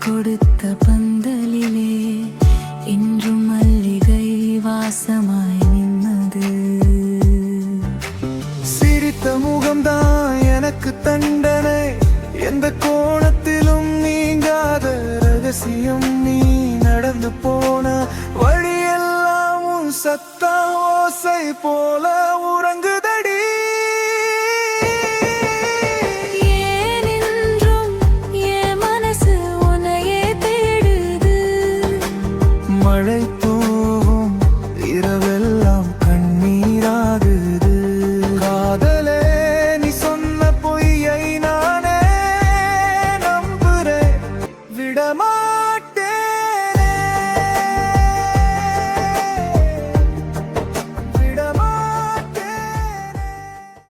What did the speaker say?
கொடுத்த பந்தலிலே இன்றும் மல்லிகை வாசமாய் நின்னது. சிரித்த முகம்தான் எனக்கு தண்டனை, எந்த கோணத்திலும் நீங்காத ரகசியம். நீ நடந்து போன வழியெல்லாம் உன் சத்த ஓசை போல உறங்கு.